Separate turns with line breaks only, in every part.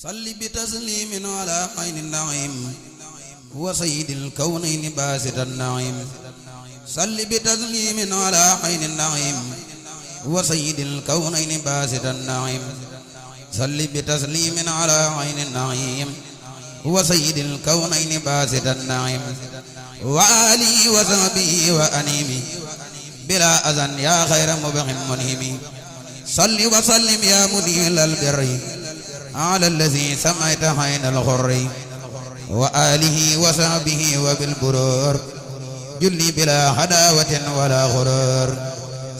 صل بتسليم على عين النعيم وسيد الكونين باسط النعيم صل بتسليم على عين النعيم وسيد الكونين باسط النعيم صل بتسليم على عين النعيم وسيد الكونين باسط النعيم وآله وصحبه وأنيمه بلا أذن يا خير مبهم منهم صل وسلم يا منيل البر على الذي سمعت عين الغر وآله وصحبه وبالبرور جلي بلا عداوة ولا غرور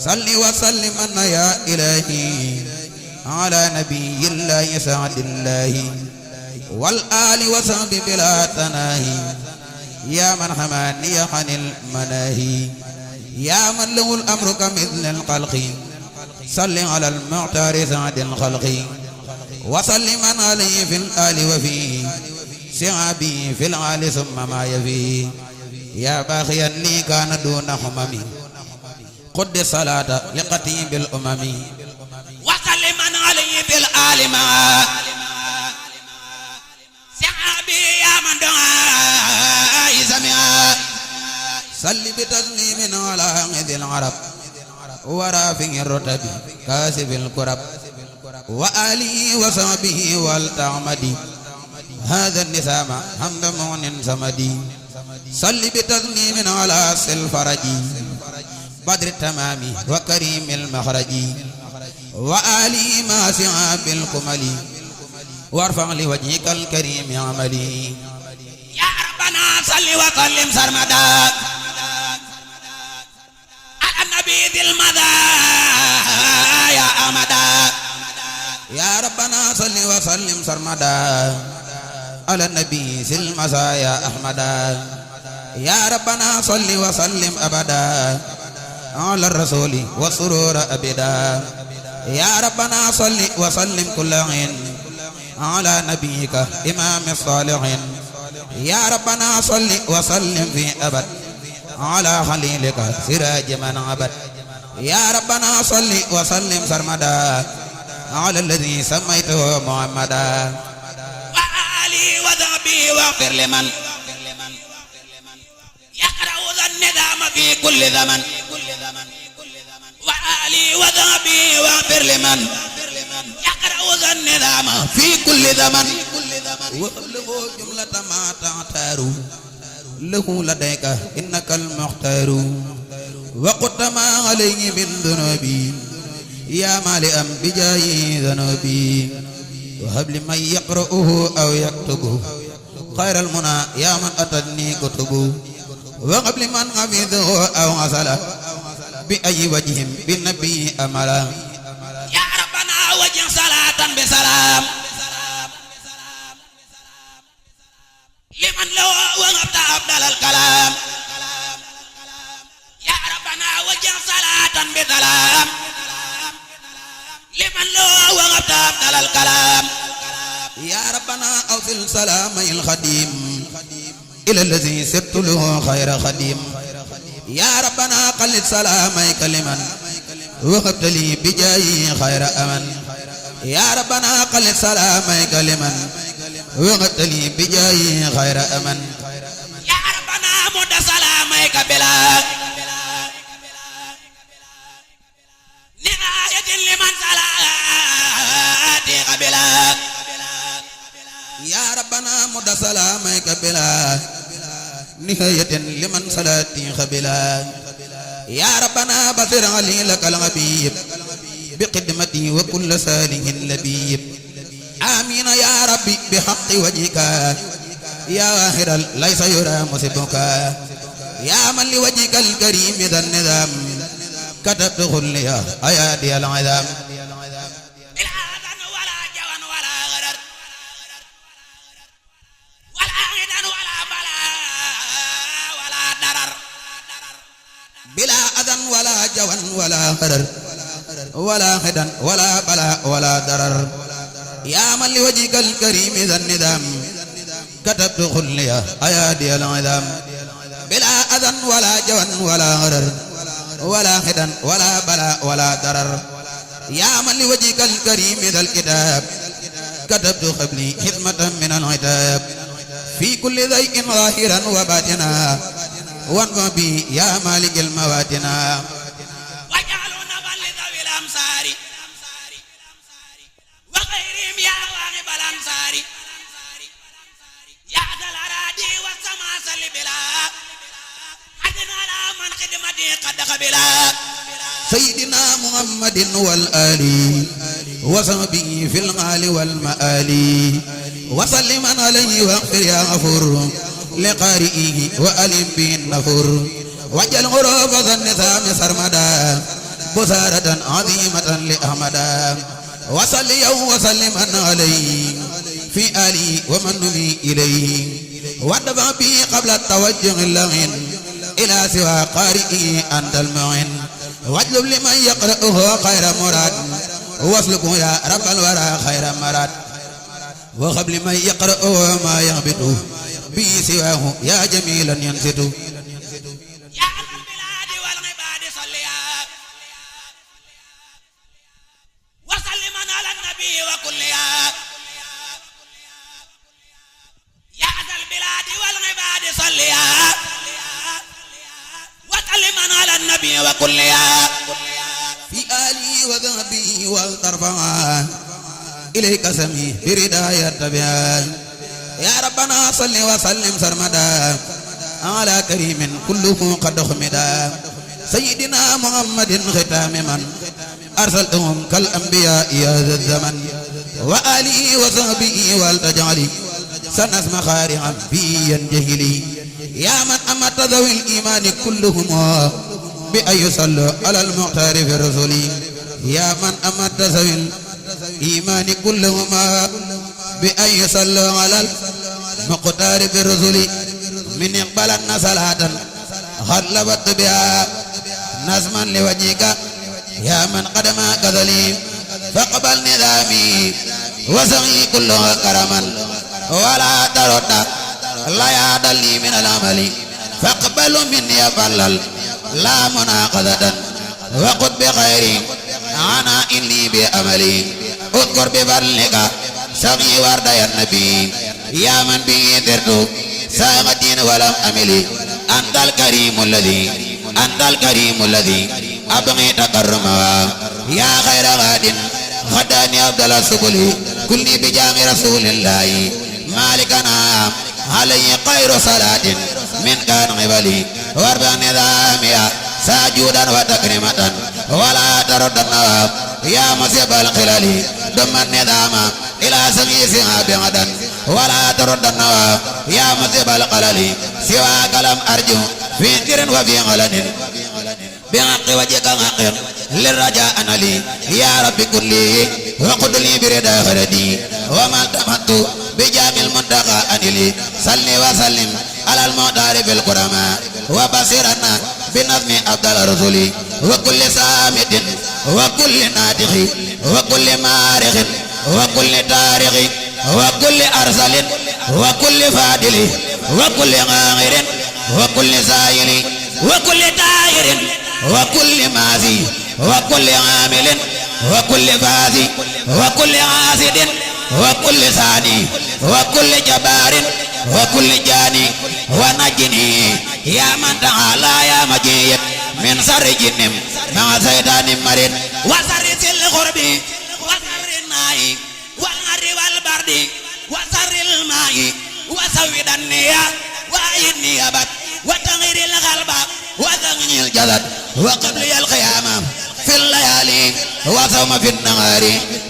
صل وسلم أن يا إلهي على نبي الله سعد الله والآل وصحبه بلا تناهي يا من حماني عن المناهي يا من له الأمر كمثل الخلق صل على المعتار سعد الخلق وسلم عليه في الآل وفي سعابي في العال ثم ما يفي يا باخيا لي كان دون هممي قد الصلاة لقتيب الأمم وسلم عليه في الآل ما سعابي يا من دعاء سمع صل بتسليم على ذي العرب ورافع الرتب كاسف الكرب وآله وصحبه والتعمدي هذا النسام حمد مغن سمدي صل بتسليم على الفرج بدر التمام وكريم المخرج وآله ما سعاب الكمل وارفع لوجهك الكريم عملي يا ربنا صل وسلم سرمدا على النبي ذي المدى يا أمدا يا ربنا صل وسلم سرمدا على النبي ذي المزايا أحمدا يا ربنا صل وسلم أبدا على الرسول والسرور أبدا يا ربنا صل وسلم كل عين على نبيك إمام الصالحين يا ربنا صل وسلم في أبد على خليلك سراج من عبد يا ربنا صل وسلم سرمدا على الذي سميته محمدا وآله وذهبه واغفر لمن يقرأ ذا النظام في كل زمن وآله وذهبه واغفر لمن يقرأ ذا النظام في كل زمن وله جملة ما تعتار له لديك إنك المختار وقد ما عليه من ذنوبي يا مالئا بجاي ذنوبي وهب لمن يقرأه أو يكتبه خير المنى يا من أتني كتبه وهب لمن حفظه أو غسله بأي وجه بالنبي أملا يا ربنا وجه صلاة بسلام لمن لو وهبت أفضل الكلام يا ربنا وجه صلاة بسلام لمن لو وهبت أفضل الكلام يا ربنا أوصل سلامي الخديم إلى الذي سبت له خير خديم يا ربنا قلد سلاميك لمن وهبت لي بجاي خير أمن يا ربنا قلد سلاميك لمن وهبت لي بجاي خير أمن يا ربنا مد سلاميك بلا نهاية لمن صلاتي قبلا يا ربنا مد سلاميك بلا نهاية لمن صلاتي قبلا يا ربنا بصر علي لك الغبيب بقدمتي وكل ساله لبيب آمين يا ربي بحق وجهك يا واهر ليس يرى مسبك يا من لوجهك الكريم ذا النظام كتبت خليا أيادي العظام بلا أذن ولا جوان ولا غرر ولا خدن ولا بلاء ولا ضرر يا من لوجهك الكريم ذا النظام كتبت خليا أيادي العظام بلا أذن ولا جوان ولا غرر ولا خدن ولا بلاء ولا ضرر يا من لوجهك الكريم ذا الكتاب كتبت قبلي حكمة من العتاب في كل ضيق ظاهرا وباطنا وانفع بي يا مالك المواتنا واجعلوا نبا لذوي الأمصار وغيرهم يا واغب الأنصار يا ذا الأراضي والسماء صل بلا حزن على من خدمتي قد قبلا سيدنا محمد والآل وصحبه في الغال والمآل وسلم عليه واغفر يا غفور لقارئه وألم به النفور وجل غروب النظام سرمدا بصارة عظيمة لأحمدا وصلي وسلم عليه في آله ومن نبي إليه وادفع به قبل التوجه اللغين إلى سوى قارئه أنت المعين واجلب لمن يقرأه خير مراد واسلكه يا رب الورى خير مراد وخب لمن يقرأه ما يغبطه به سواه يا جميلا ينسته يا أهل البلاد والعباد صليا وسلم على النبي وكليا يا أهل البلاد والعباد صليا وسلم على النبي وكليا في آله وذهبه والترفعا إليك سمي برداية تبعا يا ربنا صل وسلم سرمدا على كريم كله قد خمدا سيدنا محمد ختام من أرسلتهم كالأنبياء يا ذا الزمن وآله وصحبه والتجعلي سنسم خارعا في ينجهلي يا من أمت ذوي الإيمان كلهم بأن يصلوا على المختار في الرسل يا من أمت ذوي الإيمان كلهم بأن يصلوا على المختار في الرسل من يقبلن صلاة خلبت بها نظما لوجهك يا من قدم كذلي فاقبل نظامي وسعي كله كرما ولا ترد لا يعدلني من العمل فاقبل مني فلل لا مناقضة وقد بخير عنا إني بأملي اذكر بفضلك سقي ورد يا النبي يا من به درت ساغتين ولم أملي أنت الكريم الذي أبغي تكرما يا خير غاد غداني أبدل السبل كلني بجاه رسول الله مالكنا علي خير صلاة من كان قبلي واربع نظامي ساجودا وتكريمة ولا ترد النواب يا مصيب الخلال دم النظام إلى سميسها بغدا ولا ترد النواب يا مصيب القلل سوى كلام أرجو في كر وفي غلن بحق وجهك غاقر للرجاء أنا لي يا رب كلي وقد لي بردا خردي وما التمت بجام المنتقى أن لي صلي وسلم على المعتار في الكرماء وبصرنا بنظم أفضل الرسل وكل سامد وكل ناطق وكل مارخ وكل تاريخ وكل أرسل وكل فاضل وكل غاغر وكل سائل وكل تاير وكل مازي وكل عامل وكل فازي وكل عاسد وكل ساني وكل جبار وكل جاني ونجني يا من تعالى يا مجيد من شر جن مع شيطان مريد وشر الغرب وشر الناي والنار والبرد وشر الماء وسويد النية وإني أبد وتغير القلب وتغني الجسد وقبل القيامة في الليالي وصوم في النهار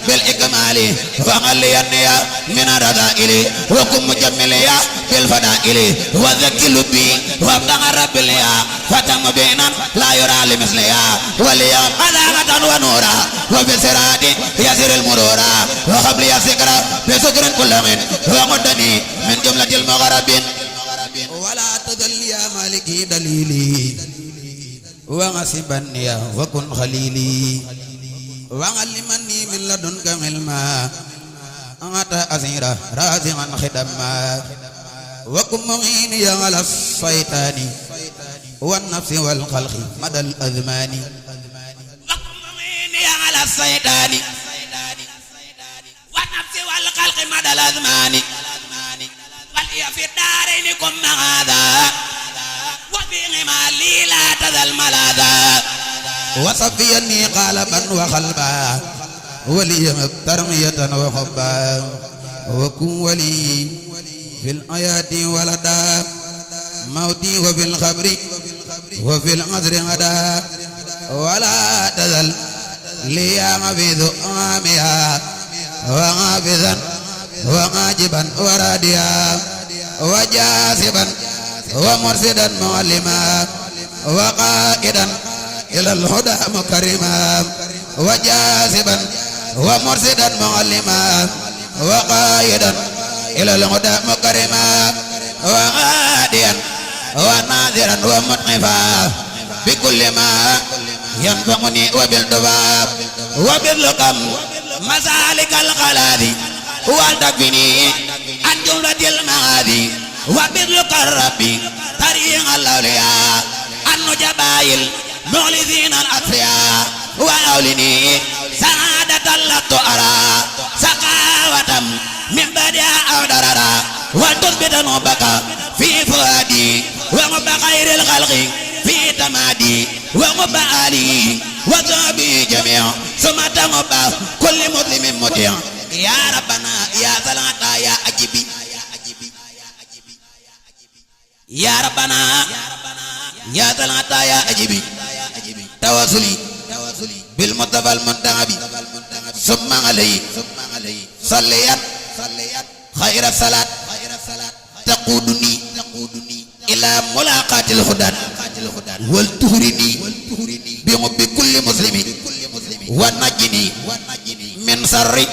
بالإكمال وغلي النية من الرذائل وكن مجمليا بالفضائل وذكي لبي وابتغى رب ليا فتم بينا لا يرى لمثليا واليوم علاقة ونورا وبسرات يسير المرورا وقبل السكرة بسكر كل من ومدني من جملة المغربين ولا تذل يا مالكي دليلي وغصبني وكن خليلي وعلمني من لدنك علما أنت أسيرا رازقا خدما وكن معيني على الشيطان والنفس والخلق مدى الأزمان وكن معيني على الشيطان والنفس والخلق الأزمان ولي في الدارين كن هذا وبهما لي لا تزل ملاذا وصفيني قالبا وقلبا ولي ترمية وحبا وكن ولي في الآيات ولدا موتي وفي الخبر وفي العذر غدا ولا تزل لي حفيظ آمها وحافظا وعاجبا وراديا وجاذبا ومرشدا معلما وقائدا إلى الهدى مكرما وجاذبا ومرشدا معلما وقائدا إلى الهدى مكرما وهاديا وناذرا ومنقفا بكل ما ينفعني وبالدباب وباللقم مسالك الخلاذي والتكفيني عن جملة المعاذي وبالقرب طريق الأولياء النجبائل مغلثين الأطفياء وأولني سعادة لا تؤرى سقاوة من بدء أو ضررا وتثبت نوبك في فؤادي وغب خير الخلق في تمادي وغب آلي وصحبه جميع ثم تغب كل مسلم مطيع يا ربنا يا صلاة يا أجيبي يا ربنا يا صلاة يا أجيبي توصلي بالمصطفى المنتخب ثم عليه صليت خير الصلاة تقودني إلى ملاقاة الهدى والتهرني بحب كل مسلم ونجني من شر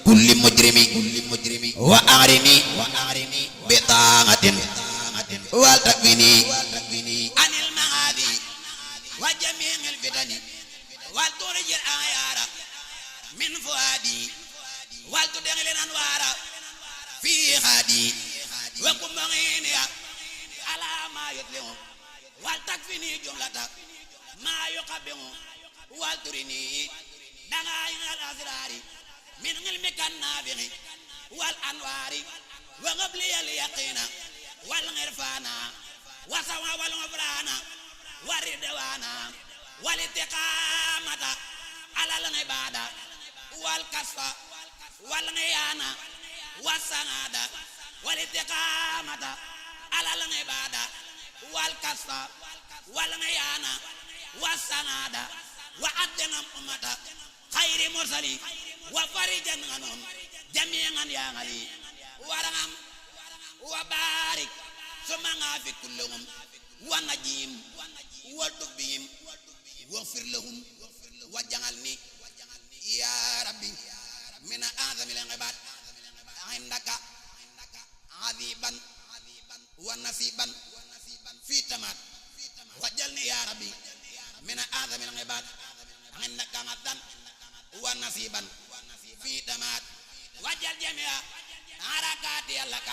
كل مجرم وأعرني بطاعة والتكفيني عن المعاذي وجميع الفتن والترج الأغيار من فؤادي والتدخل الأنوار في خادي وقم بغيني على ما يطلع والتكفيني جملة ما يقبل والترني دعائن الأسرار من علمك النافع والأنوار وقبلي اليقين والغرفان وسوى والغفران والردوان والاستقامة على العبادة والكسف والغيانة والسعادة والاستقامة على العبادة والكسف والغيانة والسعادة وعدنا أمة خير مرسلين وفرجا عنهم جميعا يا علي ورحم وبارك ثم في كلهم ونجيم والتبيم واغفر لهم واجعلني يا ربي من أعظم العباد عندك عذيبا ونسيبا في تمات واجعلني يا ربي من أعظم العباد عندك مدا ونسيبا في تمات واجعل جميع حركاتي لك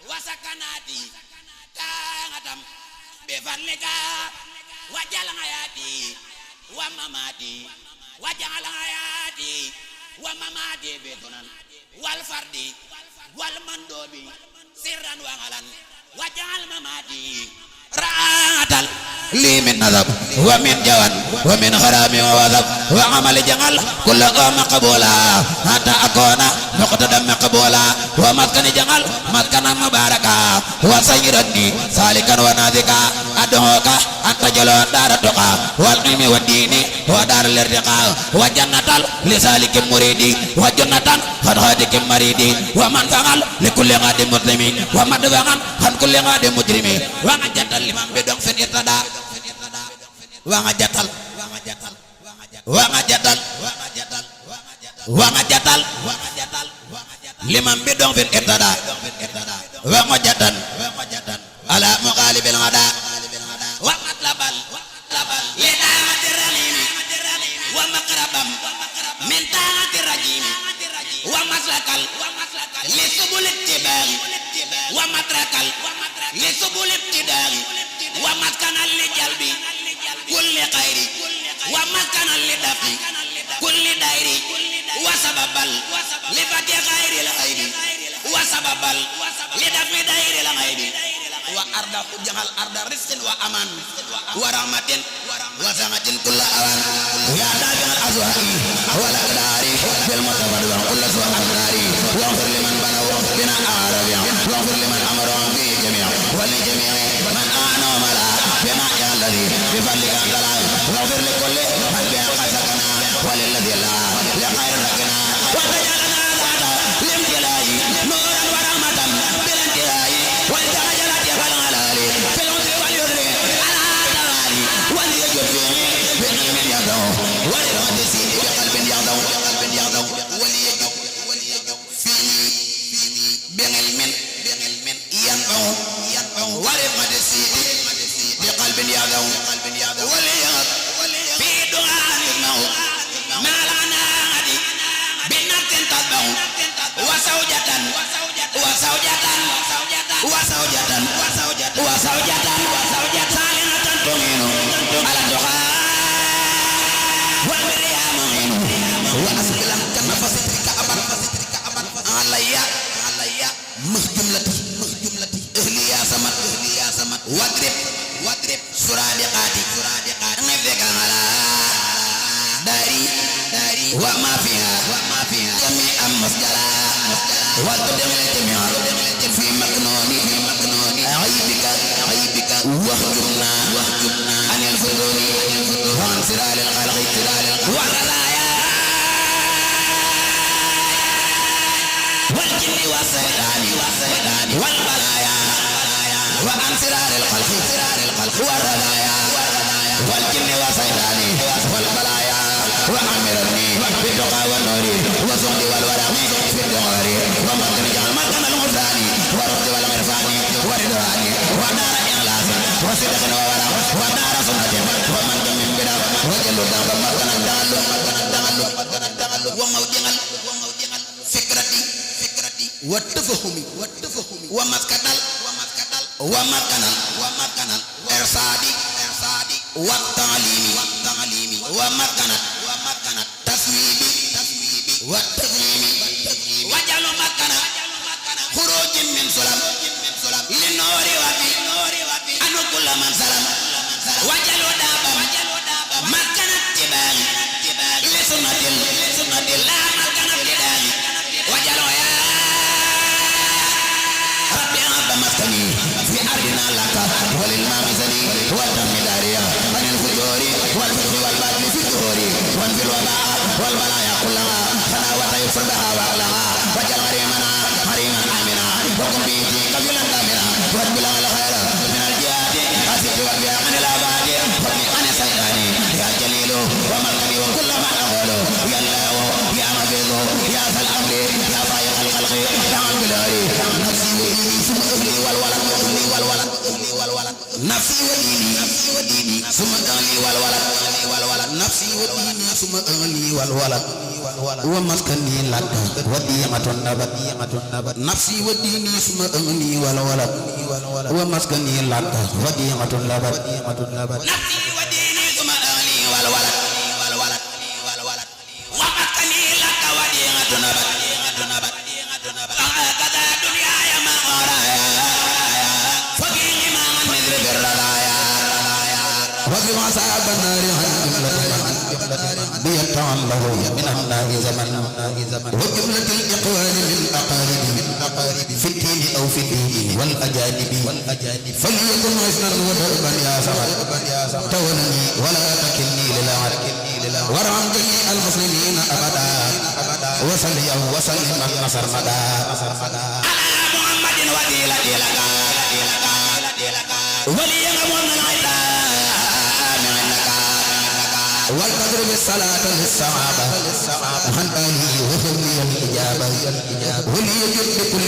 وسكناتي تاغتم بفضلك وجعل حياتي ومماتي وجعل حياتي ومماتي بثنان والفرد والمندوب سرا وغلا وجعل مماتي راعة لي من نذب ومن جوان ومن غرام ووذب وعمل جعل كل مقبولا حتى أكون مقتدا مقبولا ومسكن جعل مسكنا مباركا وسيرني سالكا وناذكا أدعوك أن تجلو دار التقى والعلم والدين ودار الارتقاء وجنة لسالك مريدي وجنة خدخادك مريدي ومن فعل لكل غاد مسلمين ومن فعل عن كل غاد مجرمين وعجت لمن بدون في الارتداء وعجتل لمن بدون في الارتداء وعجتل على مغالب الغداء ومطلبا لدامة الرحيم ومقربا من طاعة الرجيم ومسلكا لسبل الاتباع ومتركا لسبل ابتداء ومسكنا لجلب كل خير ومسكنا لدفع كل دير wasababal li fati xayril xaybi wasababal li dafi dayril xaybi wa arda jaxal arda risqin wa aman wa rahmatin wa samatin kulla awan ya dafi'al azwari wal aqdari bil mutafad wa kullu su'ari waghfir liman banaw bina arabiya waghfir liman amara fi jami'a wa li jami'i man ana mala bina ya alladhi bi fadlika antala wa ghfir li kulli man bi qasakana wa lil ladhi la li khairin rakina wa tajalana zata lim jilai nuran wa rahmatan bil intihai wa tajalati fal halali fil usri wal yusri ala tawali wal yajud fihi bi ilmin yadaw wa iradati bi qalbin yadaw wal yajud fihi bi ilmin yanfaw wa iradati bi qalbin yadaw wal yajud fi du'an al-maut ma lana adi bi nafsin tadbaw wa zawjatan salihatan tuminu ala duha wal riyaminu wa asbilan kana fasitrika aban alayya mahjumlati ahliya samat wadrib suradiqati ngefeka ala dari wa ma fiha jami'an masjala wa tudamil jami'a fi maknuni aibika wahjumna anil fuduli wa ansiralil khalqi wa ralaya wal jinni wa saydani wal balaya wa ansiralil khalqi wa ralaya wal jinni wa saydani wal balaya wa amirni bi tuqa wa nuri wa zuhdi wal waraqi fi duhari wa madani jal makana al mudani wa rabbi wal mirfani wa ridwani wa dara ikhlas wa sidqin wa wara wa dara sunnatin wa man min bida wa jallu daga makana dangalu wa mawjingal fikrati wa tafahumi wa maskadal wa makanal irsadi wa ta'limi wa makanat taswibi wa tafhimi wa jalu makana khurujin min sulam li nuri wa fi anu kullu man salam wa jalu dabam makanat tibali li sunnatil la makanat lidali wa jalu ya rabbi abba maskani fi ardina laka walil mamizani wa tamidariya anil fujuri wal fujri wal badli fi duhuri wa fil waba wal balaya kullaha sana wa tayfadaha wa alaha wa jal harimana amina wa kum bi kabilan kamina wa bilal khaira min al jihad asif wa bi anil abadi wa bi an sayyani ya jalilu wa malkani wa kullu ma aqulu ya allah ya mabidu ya fal amri ya faiq al khalqi ya al bilari nafsi wa dini summa ahli wal walad nafsi wa dini summa ahli wal walad nafsi wa dini summa ahli wal walad wa maskani laka wadi'atun nabat nafsi wa dini summa ahli wal walad wa maskani laka wadi'atun nabat nafsi wa dini summa ahli wal walad wa maskani laka wadi'atun nabat kada dunya ya ma araya faqini ma midri birraya wa bi masab an-nar بيطعن له من النار زمن وجملة الإقوال من أقارب في الدين أو في الدين والأجانب فليكن حسنا ودربا يا صمد تولني ولا تكلني للعد وارحم جميع المسلمين أبدا وصلي وسلم النصر مدى على محمد وسيلتي لك ولي من العدا والقدر بالصلاة للصحابة عن آله وصحبه الإجابة وليجب بكل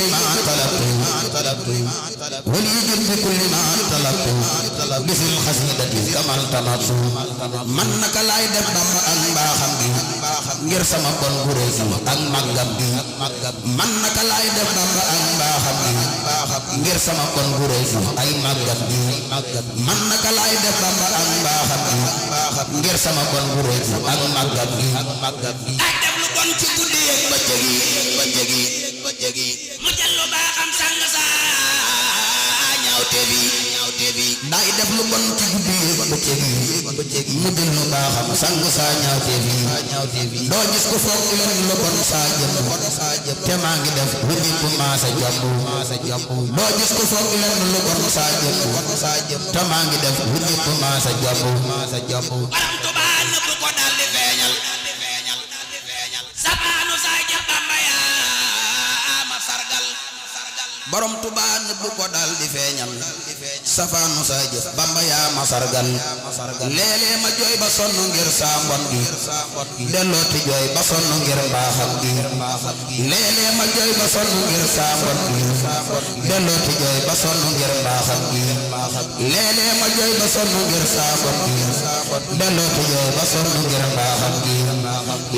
ما طلبته باسم الخسيدة كما التمس منك لا يدب أن باخم ngir sama bon bu rëy ak màggam bi منك لا يدب أن باخم ngir sama bon bu rëy ay màggam bi منك لا يدب أن باخم ngir sama bon bu rëy ak màggam bi lu bon ci guddi ak bëccëg yi mu jël lu baaxam sang sa ñaawte bi day def lu bon ci guddi ak bëccëg yi mu jël lu baaxam sang sa ñaawte bi doo gis ko foog leen lu bon saa jëm te maa ngi def lu nit bu maasa jàmbu doo gis ko foog leen lu bon saa jëm te maa ngi def lu nit bu maasa jàmbu Borom Tuuba nëbb ko dal di feeñal sabaanu saa jëm Bamba yaa ma sargal Borom Tuuba nëbb ko dal di feeñal safaanu saa jëf Bamba yaa ma sargal léeg-léeg ma jooy ba sonn ngir saa mbon gi dellooti jooy ba sonn ngir mbaaxam gi léeg-léeg ma jooy ba sonn ngir saa mbon gi dellooti jooy ba sonn ngir mbaaxam gi léeg-léeg ma jooy ba sonn ngir saa mbon gi dellooti jooy ba sonn ngir mbaaxam gi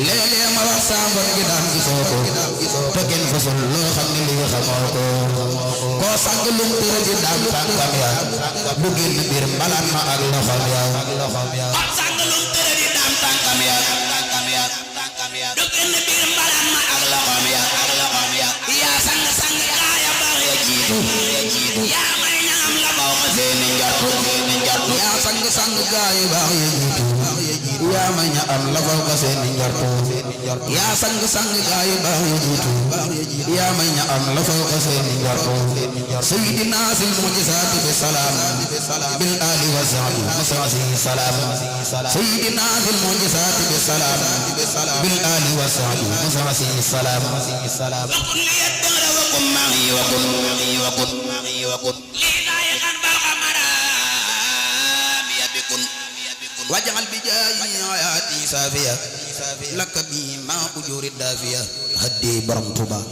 léeg-léeg ma wax saa mbon gi daan gisoo ko te kenn fasul loo xam ne lii xamoo ko koo sang lum tëra di daan tànkam ya du génn biir mbalaan ma ak loxom ya koo sang lum tëra di daan tànkam ya du génn biir mbalaan ma ak loxom ya yaa sang gaaya baax ya jiitu yaa may ñaam la baw ma seeni njortu yaa sang gaaya baax ya jiitu yaa may ñaam la baw ma seeni njortu yaa sang gaaya baax ya jiitu yaa may ñaam la baw ma seeni njortu sayyidina sil mujizaati bi salaam bil ali wa sahbi musasi salaam sayyidina sil mujizaati bi salaam bil ali wa sahbi musasi salaam وكن لي الدهر وكن معي وكن لي لايقا بالقمر بكن واجعل بجاي حياتي سافية لك بي ما أجور الدافية هدي برم توبا